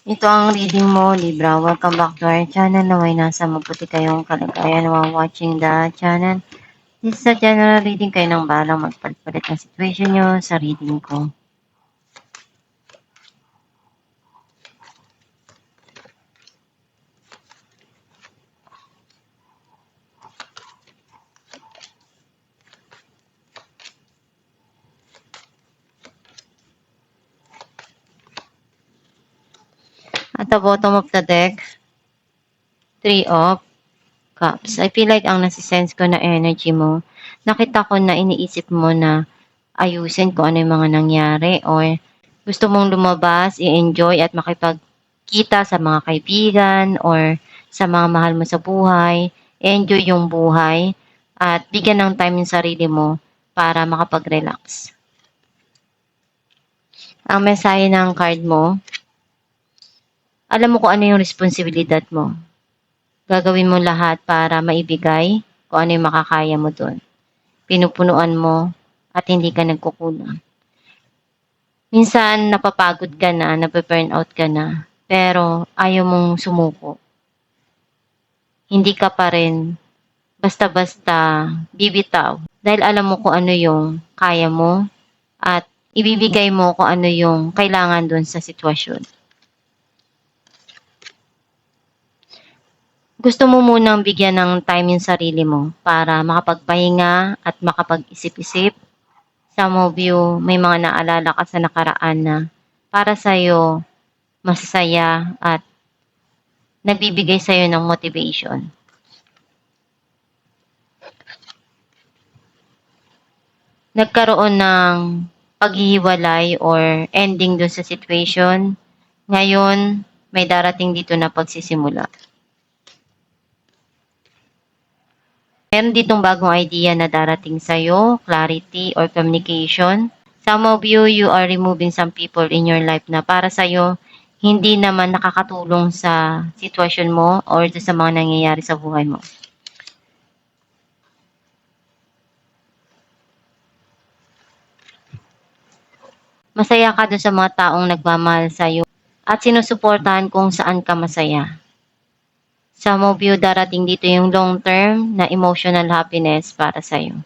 Ito ang reading mo, Libra. Welcome back to our channel. Naway nasa mabuti kayong kalagayan while watching the channel. This is a general reading. Kayo nang balang magpalit-palit ng situation nyo sa reading ko. At the bottom of the deck, 3 of Cups. I feel like ang nasisense ko na energy mo, nakita ko na iniisip mo na ayusin kung ano yung mga nangyari or gusto mong lumabas, i-enjoy at makipagkita sa mga kaibigan or sa mga mahal mo sa buhay, enjoy yung buhay at bigyan ng time yung sarili mo para makapag-relax. Ang mensahe ng card mo, alam mo kung ano yung responsibilidad mo. Gagawin mo lahat para maibigay kung ano yung makakaya mo doon. Pinupunuan mo at hindi ka nagkukulang. Minsan napapagod ka na, nape-burn out ka na, pero ayaw mong sumuko. Hindi ka pa rin basta-basta bibitaw dahil alam mo kung ano yung kaya mo at ibibigay mo kung ano yung kailangan doon sa sitwasyon. Gusto mo munang bigyan ng time yung sarili mo para makapagpahinga at makapag-isip-isip. Some of you, may mga naalala ka sa nakaraan na para sa'yo masasaya at nagbibigay sa'yo ng motivation. Nagkaroon ng paghihiwalay or ending dun sa situation. Ngayon, may darating dito na pagsisimula. Meron ditong bagong idea na darating sa'yo, clarity or communication. Some of you, you are removing some people in your life na para sa'yo, hindi naman nakakatulong sa sitwasyon mo or sa mga nangyayari sa buhay mo. Masaya ka dun sa mga taong nagmamahal sa'yo at sinusuportahan kung saan ka masaya. Some of you, darating dito yung long-term na emotional happiness para sa'yo.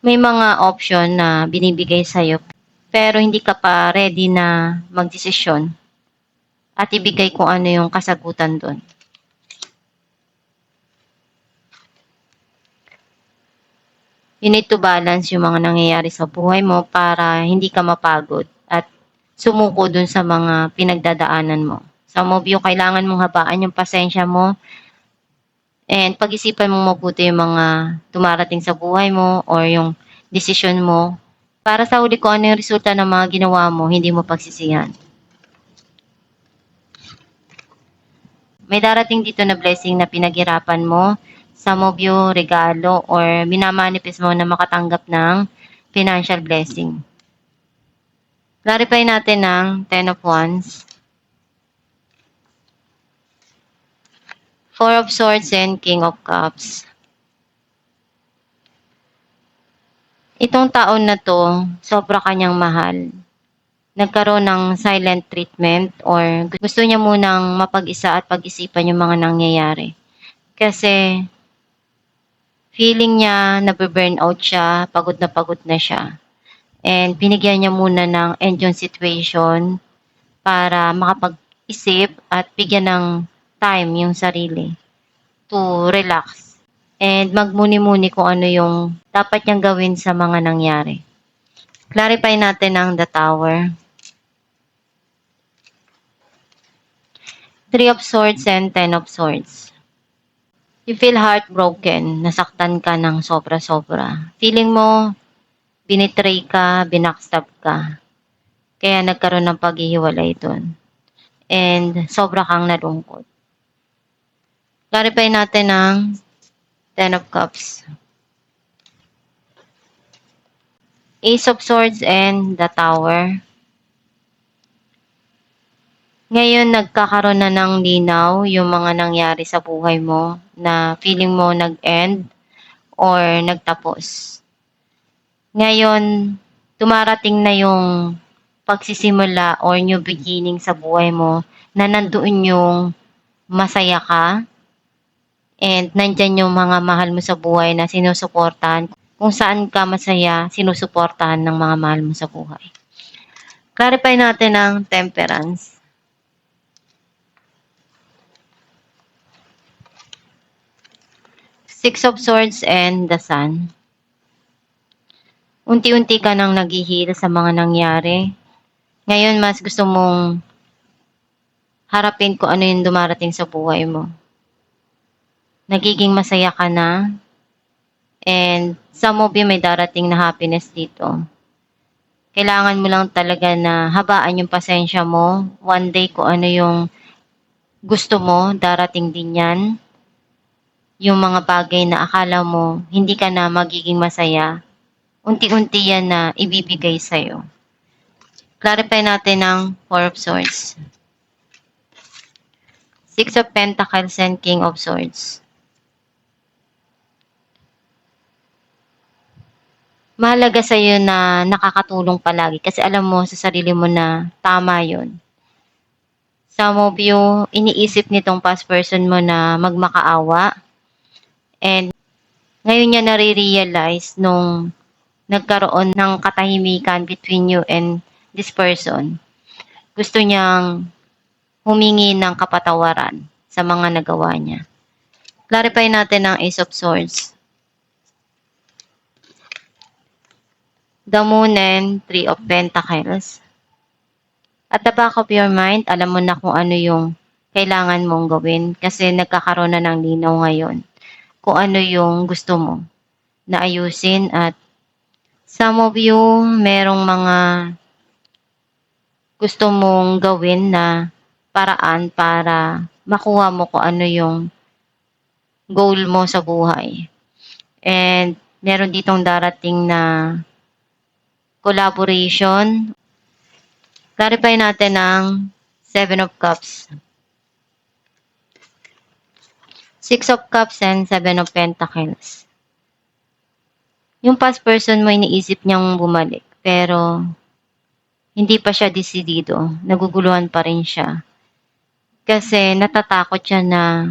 May mga option na binibigay sa'yo pero hindi ka pa ready na magdesisyon at ibigay kung ano yung kasagutan doon. You need to balance yung mga nangyayari sa buhay mo para hindi ka mapagod at sumuko dun sa mga pinagdadaanan mo. Some of you, kailangan mong habaan yung pasensya mo and pag-isipan mong mabuti yung mga dumarating sa buhay mo or yung desisyon mo para sa huli kung ano yung resulta ng mga ginawa mo, hindi mo pagsisihan. May darating dito na blessing na pinaghirapan mo. Some of you, regalo or minamanifest mo na makatanggap ng financial blessing. Clarify natin ng 10 of Wands, 4 of Swords and King of Cups. Itong taon na to, sobra kanyang mahal. Nagkaroon ng silent treatment or gusto niya munang mapag-isa at pag-isipan yung mga nangyayari. Kasi feeling niya nabe-burn out siya, pagod na siya. And binigyan niya muna ng end yung situation para makapag-isip at bigyan ng time yung sarili to relax and magmuni-muni kung ano yung dapat niyang gawin sa mga nangyari. Clarify natin ang the Tower. 3 of Swords and 10 of Swords. You feel heartbroken, nasaktan ka ng sobra-sobra. Feeling mo, binitray ka, binackstab ka. Kaya nagkaroon ng paghihiwalay doon. And sobra kang nalungkot. Clarify natin ang 10 of Cups. Ace of Swords and the Tower. Ngayon, nagkakaroon na ng linaw yung mga nangyari sa buhay mo na feeling mo nag-end or nagtapos. Ngayon, tumarating na yung pagsisimula or new beginning sa buhay mo na nandoon yung masaya ka and nandyan yung mga mahal mo sa buhay na sinusuportahan. Kung saan ka masaya, sinusuportahan ng mga mahal mo sa buhay. Clarify natin ang temperance. Six of Swords and the Sun. Unti-unti ka nang naghihil sa mga nangyari. Ngayon, mas gusto mong harapin kung ano yung dumarating sa buhay mo. Nagiging masaya ka na. And some of you may darating na happiness dito. Kailangan mo lang talaga na habaan yung pasensya mo. One day kung ano yung gusto mo, darating din yan. Yung mga bagay na akala mo hindi ka na magiging masaya, unti-unti yan na ibibigay sa'yo. Clarify natin ang Four of Swords. Six of Pentacles and King of Swords. Mahalaga sa'yo na nakakatulong palagi kasi alam mo sa sarili mo na tama yun. Some of you, iniisip nitong past person mo na magmakaawa. And ngayon niya nare-realize nung nagkaroon ng katahimikan between you and this person. Gusto niyang humingi ng kapatawaran sa mga nagawa niya. Clarify natin ang Ace of Swords. The Moon and Three of Pentacles. At the back of your mind, alam mo na kung ano yung kailangan mong gawin kasi nagkakaroon na ng linaw ngayon kung ano yung gusto mo na ayusin. At some of you, merong mga gusto mong gawin na paraan para makuha mo kung ano yung goal mo sa buhay. And meron ditong darating na collaboration. Clarify natin ang Seven of Cups. Six of Cups and Seven of Pentacles. Yung past person mo, iniisip niyang bumalik, pero hindi pa siya desidido. Naguguluhan pa rin siya. Kasi natatakot siya na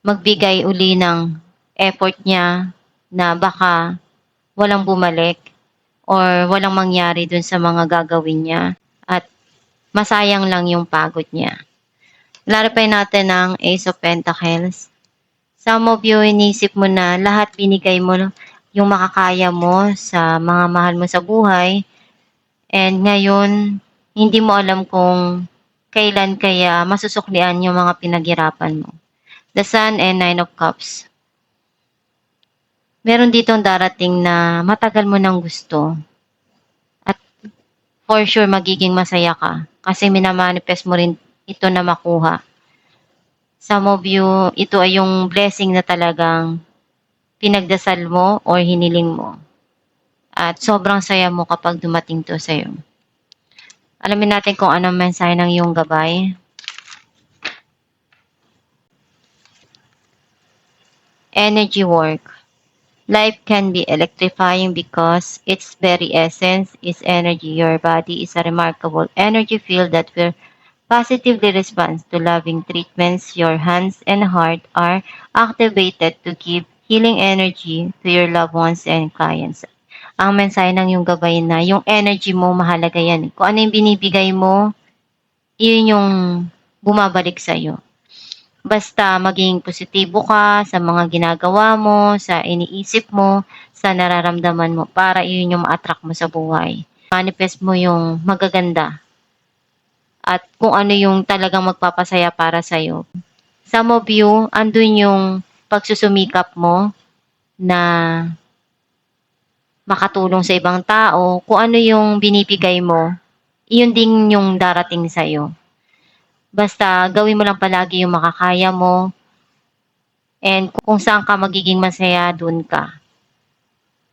magbigay uli ng effort niya na baka walang bumalik or walang mangyari dun sa mga gagawin niya at masayang lang yung pagod niya. Clarify natin ang Ace of Pentacles. Some of you, inisip mo na lahat binigay mo yung makakaya mo sa mga mahal mo sa buhay. And ngayon, hindi mo alam kung kailan kaya masusuklian yung mga pinaghirapan mo. The Sun and Nine of Cups. Meron ditong darating na matagal mo nang gusto. At for sure, magiging masaya ka. Kasi minamanifest mo rin ito na makuha. Some of you, ito ay yung blessing na talagang pinagdasal mo or hiniling mo. At sobrang saya mo kapag dumating to sa'yo. Alamin natin kung anong mensahe ng iyong gabay. Energy work. Life can be electrifying because its very essence is energy. Your body is a remarkable energy field that will positively respond to loving treatments. Your hands and heart are activated to give healing energy to your loved ones and clients. Ang mensahe ng iyong gabay na yung energy mo, mahalaga yan. Kung ano yung binibigay mo, yun yung bumabalik sa'yo. Basta maging positibo ka sa mga ginagawa mo, sa iniisip mo, sa nararamdaman mo, para yun yung ma-attract mo sa buhay. Manifest mo yung magaganda at kung ano yung talagang magpapasaya para sa'yo. Some of you, andun yung pagsusumikap mo na makatulong sa ibang tao. Kung ano yung binibigay mo, iyon din yung darating sa'yo. Basta gawin mo lang palagi yung makakaya mo. And kung saan ka magiging masaya, dun ka.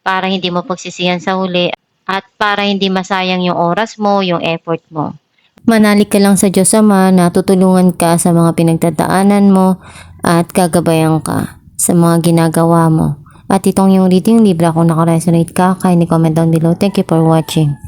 Para hindi mo pagsisihan sa huli at para hindi masayang yung oras mo, yung effort mo. Manalig ka lang sa Diyos Ama na tutulungan ka sa mga pinagdadaanan mo at gagabayan ka sa mga ginagawa mo. At itong yung reading libre, kung nakaresonate ka, kindly comment down below. Thank you for watching.